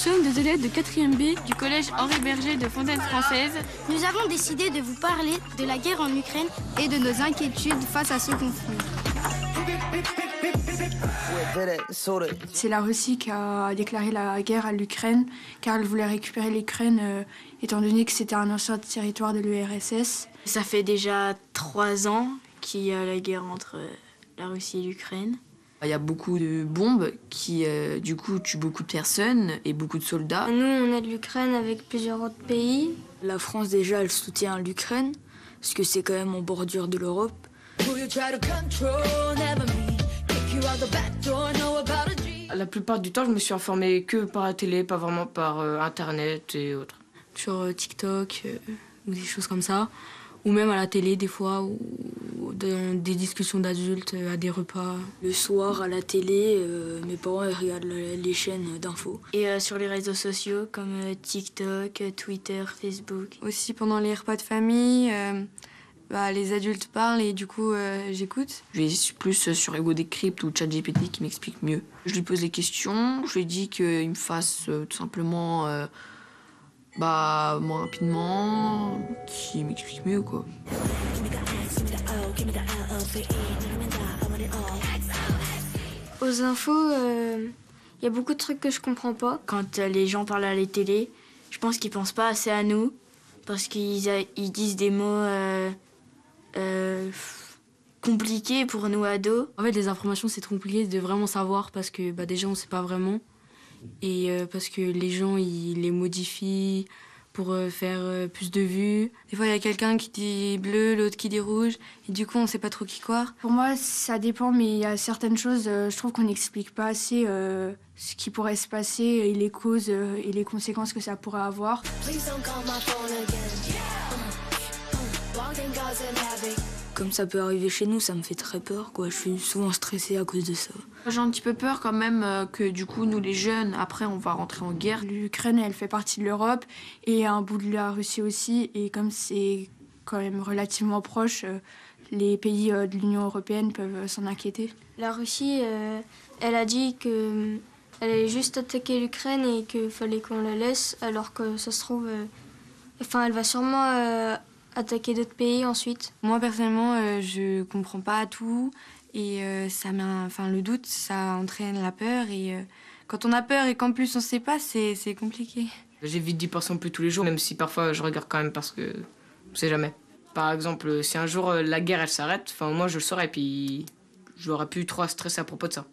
sommes des élèves de 4e B du collège Henri Berger de Fontaine-Française. Nous avons décidé de vous parler de la guerre en Ukraine et de nos inquiétudes face à ce conflit. C'est la Russie qui a déclaré la guerre à l'Ukraine car elle voulait récupérer l'Ukraine étant donné que c'était un ancien territoire de l'URSS. Ça fait déjà 3 ans qu'il y a la guerre entre la Russie et l'Ukraine. Il y a beaucoup de bombes qui, du coup, tuent beaucoup de personnes et beaucoup de soldats. Nous, on aide l'Ukraine avec plusieurs autres pays. La France, déjà, elle soutient l'Ukraine, parce que c'est quand même en bordure de l'Europe. La plupart du temps, je me suis informée que par la télé, pas vraiment par Internet et autres. Sur TikTok ou des choses comme ça. Ou même à la télé, des fois, ou dans des discussions d'adultes, à des repas. Le soir, à la télé, mes parents ils regardent les chaînes d'infos. Et sur les réseaux sociaux, comme TikTok, Twitter, Facebook. Aussi, pendant les repas de famille, les adultes parlent et du coup, j'écoute. Je vais plus sur Ego Decrypt ou ChatGPT qui m'explique mieux. Je lui pose des questions, je lui dis qu'il me fasse tout simplement... moins rapidement, qui m'explique mieux, quoi. Aux infos, y a beaucoup de trucs que je comprends pas. Quand les gens parlent à la télé, je pense qu'ils pensent pas assez à nous, parce qu'ils disent des mots compliqués pour nous ados. En fait, les informations, c'est trop compliqué de vraiment savoir parce que déjà, on sait pas vraiment. Et parce que les gens, ils les modifient pour faire plus de vues. Des fois, il y a quelqu'un qui dit bleu, l'autre qui dit rouge, et du coup, on sait pas trop qui croire. Pour moi, ça dépend, mais il y a certaines choses, je trouve qu'on n'explique pas assez ce qui pourrait se passer et les causes et les conséquences que ça pourrait avoir. Comme ça peut arriver chez nous, ça me fait très peur, quoi. Je suis souvent stressée à cause de ça. J'ai un petit peu peur quand même que du coup, nous les jeunes, après on va rentrer en guerre. L'Ukraine, elle fait partie de l'Europe et un bout de la Russie aussi. Et comme c'est quand même relativement proche, les pays de l'Union européenne peuvent s'en inquiéter. La Russie, elle a dit qu'elle allait juste attaquer l'Ukraine et qu'il fallait qu'on la laisse, alors que ça se trouve... elle va sûrement... attaquer d'autres pays ensuite. Moi, personnellement, je comprends pas tout et le doute, ça entraîne la peur et quand on a peur et qu'en plus on sait pas, c'est compliqué. J'évite d'y penser plus tous les jours, même si parfois je regarde quand même parce que on sait jamais. Par exemple, si un jour la guerre elle s'arrête, moi je le saurais puis j'aurais plus trop à stresser à propos de ça.